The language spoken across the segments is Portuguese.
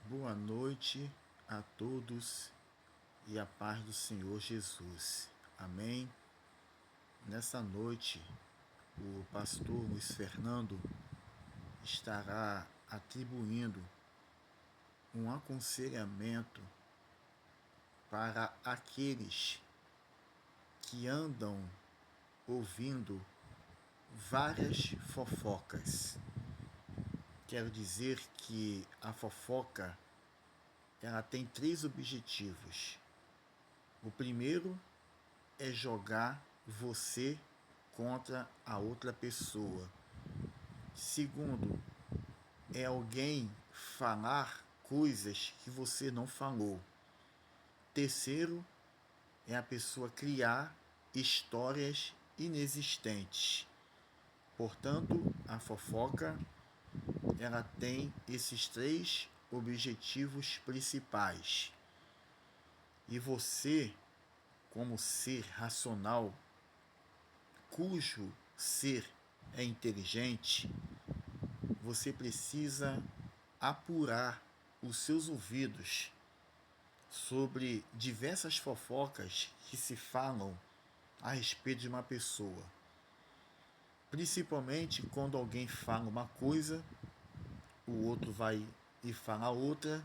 Boa noite a todos e a paz do Senhor Jesus. Amém. Nessa noite, o pastor Luiz Fernando estará atribuindo um aconselhamento para aqueles que andam ouvindo várias fofocas. Quero dizer que a fofoca ela tem três objetivos. O primeiro é jogar você contra a outra pessoa. Segundo, é alguém falar coisas que você não falou. Terceiro, é a pessoa criar histórias inexistentes. Portanto, a fofoca ela tem esses três objetivos principais. E você, como ser racional, cujo ser é inteligente, você precisa apurar os seus ouvidos sobre diversas fofocas que se falam a respeito de uma pessoa. Principalmente quando alguém fala uma coisa, o outro vai e fala outra,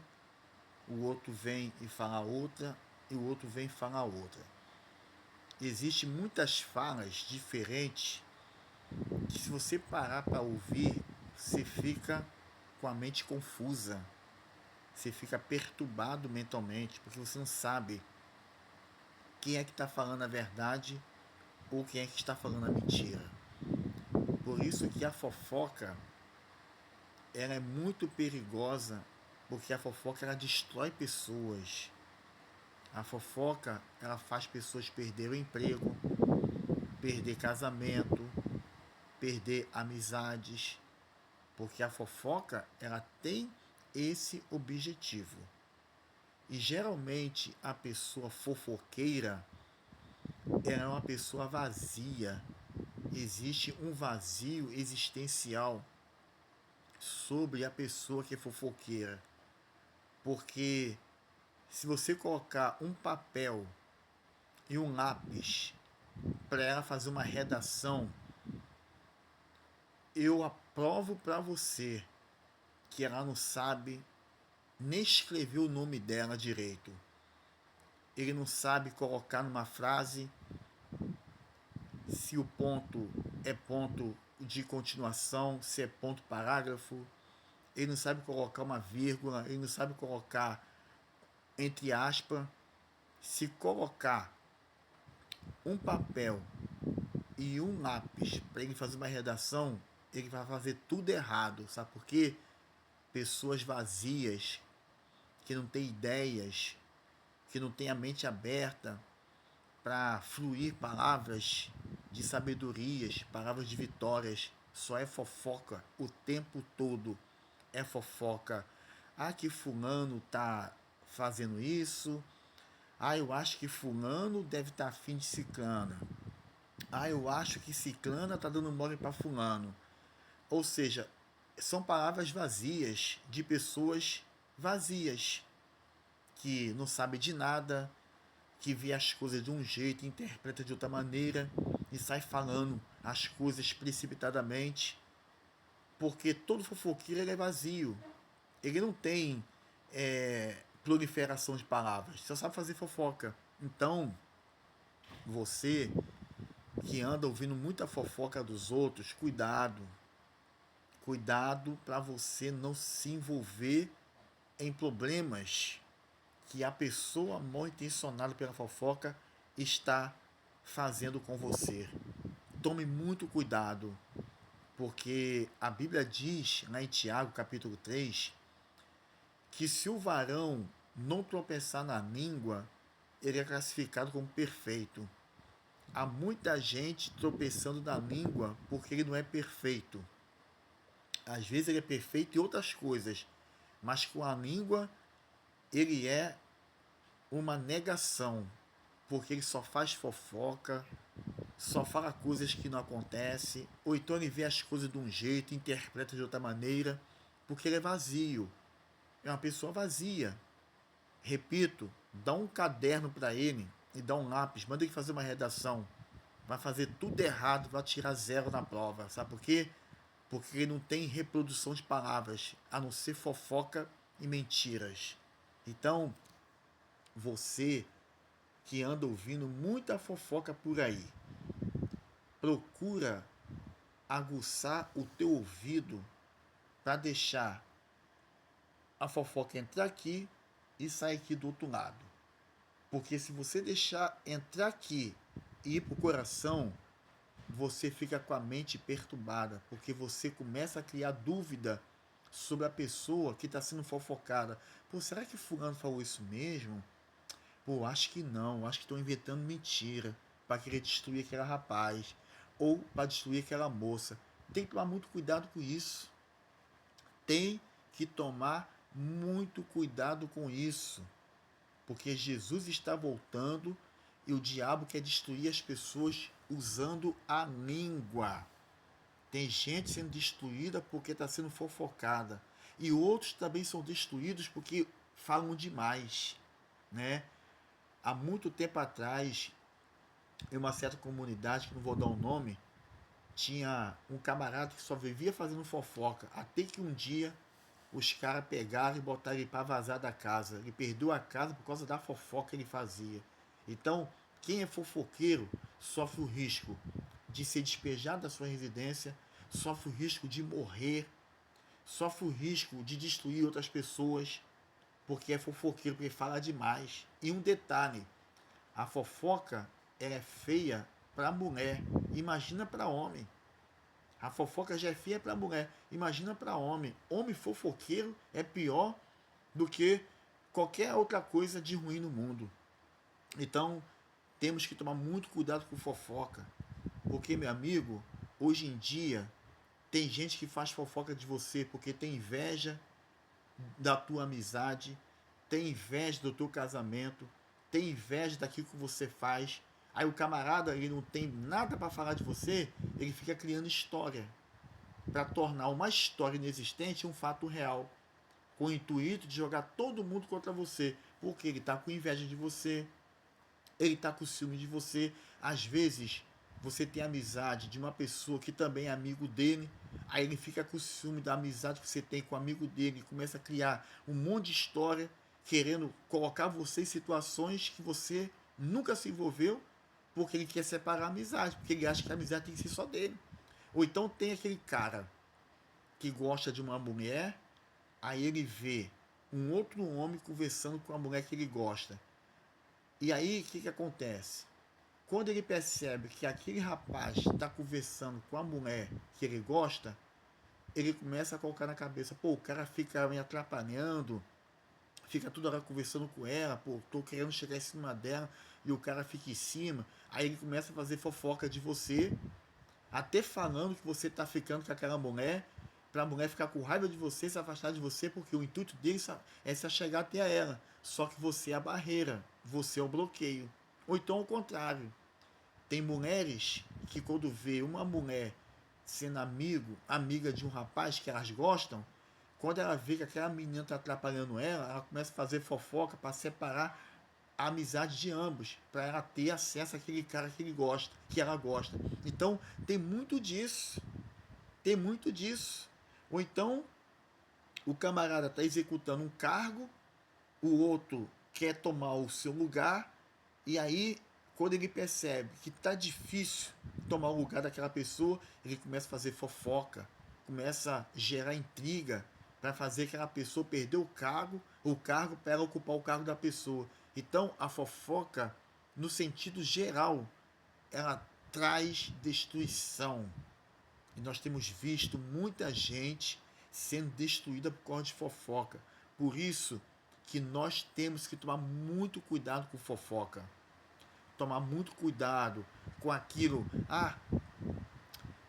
o outro vem e fala outra, e o outro vem e fala outra. Existem muitas falas diferentes que, se você parar para ouvir, você fica com a mente confusa, você fica perturbado mentalmente, porque você não sabe quem é que está falando a verdade ou quem é que está falando a mentira. Por isso que a fofoca ela é muito perigosa, porque a fofoca ela destrói pessoas. A fofoca ela faz pessoas perder o emprego, perder casamento, perder amizades, porque a fofoca ela tem esse objetivo. E geralmente a pessoa fofoqueira é uma pessoa vazia. Existe um vazio existencial sobre a pessoa que é fofoqueira. Porque se você colocar um papel e um lápis para ela fazer uma redação, eu aprovo para você que ela não sabe nem escrever o nome dela direito. Ele não sabe colocar numa frase se o ponto é ponto de continuação, se é ponto parágrafo. Ele não sabe colocar uma vírgula, ele não sabe colocar entre aspas. Se colocar um papel e um lápis para ele fazer uma redação, ele vai fazer tudo errado. Sabe por quê? Pessoas vazias, que não têm ideias, que não têm a mente aberta para fluir palavras de sabedorias, palavras de vitórias. Só é fofoca o tempo todo. É fofoca. Ah, que fulano tá fazendo isso. Ah, eu acho que fulano deve estar afim de ciclana. Ah, eu acho que ciclana tá dando mole para fulano. Ou seja, são palavras vazias de pessoas vazias que não sabem de nada, que vê as coisas de um jeito, interpreta de outra maneira e sai falando as coisas precipitadamente, porque todo fofoqueiro ele é vazio. Ele não tem proliferação de palavras, só sabe fazer fofoca. Então, você que anda ouvindo muita fofoca dos outros, cuidado. Cuidado para você não se envolver em problemas que a pessoa mal intencionada pela fofoca está fazendo com você. Tome muito cuidado, porque a Bíblia diz, lá em Tiago, capítulo 3, que se o varão não tropeçar na língua, ele é classificado como perfeito. Há muita gente tropeçando na língua porque ele não é perfeito. Às vezes ele é perfeito em outras coisas, mas com a língua ele é uma negação, porque ele só faz fofoca, só fala coisas que não acontecem, ou então ele vê as coisas de um jeito, interpreta de outra maneira, porque ele é vazio. é uma pessoa vazia. Repito, dá um caderno para ele e dá um lápis, manda ele fazer uma redação. Vai fazer tudo errado, vai tirar 0 na prova. Sabe por quê? Porque ele não tem reprodução de palavras, a não ser fofoca e mentiras. Então, você que anda ouvindo muita fofoca por aí, procura aguçar o teu ouvido para deixar a fofoca entrar aqui e sair aqui do outro lado. Porque se você deixar entrar aqui e ir para o coração, você fica com a mente perturbada, porque você começa a criar dúvida sobre a pessoa que está sendo fofocada. Pô, será que fulano falou isso mesmo? Pô, acho que não, acho que estão inventando mentira para querer destruir aquele rapaz ou para destruir aquela moça. Tem que tomar muito cuidado com isso. Tem que tomar muito cuidado com isso, porque Jesus está voltando e o diabo quer destruir as pessoas usando a língua. Tem gente sendo destruída porque está sendo fofocada. E outros também são destruídos porque falam demais, né? Há muito tempo atrás, em uma certa comunidade, que não vou dar o nome, tinha um camarada que só vivia fazendo fofoca. Até que um dia os caras pegaram e botaram ele para vazar da casa. Ele perdeu a casa por causa da fofoca que ele fazia. Então, quem é fofoqueiro sofre o risco de ser despejado da sua residência, sofre o risco de morrer, sofre o risco de destruir outras pessoas, porque é fofoqueiro, porque fala demais. E um detalhe, a fofoca ela é feia para mulher, imagina para homem. A fofoca já é feia para mulher, imagina para homem. Homem fofoqueiro é pior do que qualquer outra coisa de ruim no mundo. Então, temos que tomar muito cuidado com fofoca. Porque, meu amigo, hoje em dia, tem gente que faz fofoca de você porque tem inveja da tua amizade, tem inveja do teu casamento, tem inveja daquilo que você faz. Aí o camarada, ele não tem nada para falar de você, ele fica criando história para tornar uma história inexistente um fato real, com o intuito de jogar todo mundo contra você, porque ele está com inveja de você, ele está com ciúme de você. Às vezes você tem amizade de uma pessoa que também é amigo dele, aí ele fica com ciúme da amizade que você tem com o amigo dele e começa a criar um monte de história, querendo colocar você em situações que você nunca se envolveu, porque ele quer separar a amizade, porque ele acha que a amizade tem que ser só dele. Ou então tem aquele cara que gosta de uma mulher, aí ele vê um outro homem conversando com a mulher que ele gosta. E aí o que acontece? Quando ele percebe que aquele rapaz está conversando com a mulher que ele gosta, ele começa a colocar na cabeça, pô, o cara fica me atrapalhando, fica toda hora conversando com ela, pô, tô querendo chegar em cima dela e o cara fica em cima. Aí ele começa a fazer fofoca de você, até falando que você tá ficando com aquela mulher, pra mulher ficar com raiva de você, se afastar de você, porque o intuito dele é se achegar até a ela. Só que você é a barreira, você é o bloqueio. Ou então ao contrário. Tem mulheres que quando vê uma mulher sendo amiga de um rapaz que elas gostam, quando ela vê que aquela menina está atrapalhando ela, ela começa a fazer fofoca para separar a amizade de ambos, para ela ter acesso àquele cara que ele gosta, que ela gosta. Então tem muito disso, tem muito disso. Ou então o camarada está executando um cargo, o outro quer tomar o seu lugar, e aí quando ele percebe que está difícil tomar o lugar daquela pessoa, ele começa a fazer fofoca, começa a gerar intriga para fazer aquela pessoa perder o cargo para ela ocupar o cargo da pessoa. Então a fofoca, no sentido geral, ela traz destruição. E nós temos visto muita gente sendo destruída por causa de fofoca. Por isso que nós temos que tomar muito cuidado com fofoca. Tomar muito cuidado com aquilo. Ah,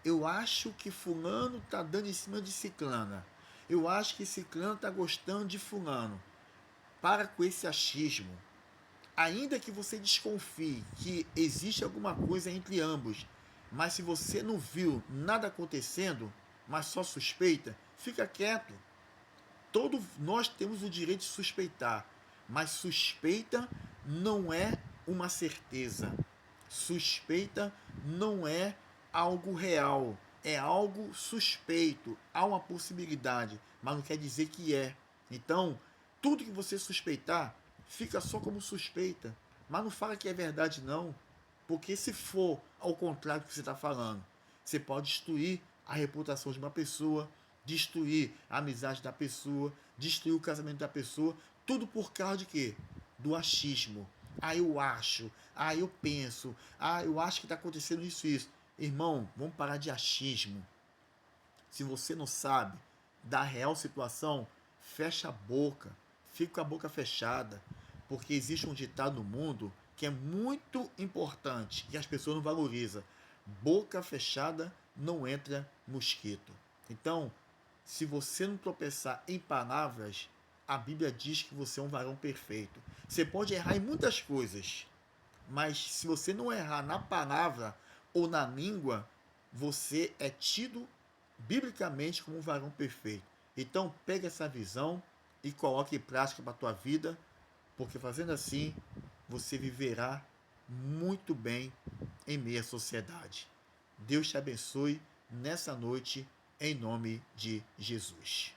eu acho que fulano tá dando em cima de ciclana. Eu acho que ciclano tá gostando de fulano. Para com esse achismo. Ainda que você desconfie que existe alguma coisa entre ambos, mas se você não viu nada acontecendo, mas só suspeita, fica quieto. Nós temos o direito de suspeitar, mas suspeita não é uma certeza. Suspeita não é algo real, é algo suspeito. Há uma possibilidade, mas não quer dizer que é. Então, tudo que você suspeitar, fica só como suspeita. Mas não fala que é verdade, não. Porque se for ao contrário do que você está falando, você pode destruir a reputação de uma pessoa, destruir a amizade da pessoa, destruir o casamento da pessoa, tudo por causa de quê? Do achismo. Ah, eu acho. Ah, eu penso. Ah, eu acho que está acontecendo isso e isso. Irmão, vamos parar de achismo. Se você não sabe da real situação, fecha a boca. Fica com a boca fechada. Porque existe um ditado no mundo que é muito importante e as pessoas não valorizam. Boca fechada não entra mosquito. Então, se você não tropeçar em palavras, a Bíblia diz que você é um varão perfeito. Você pode errar em muitas coisas, mas se você não errar na palavra ou na língua, você é tido biblicamente como um varão perfeito. Então, pegue essa visão e coloque em prática para a tua vida, porque fazendo assim, você viverá muito bem em meio à sociedade. Deus te abençoe nessa noite, em nome de Jesus.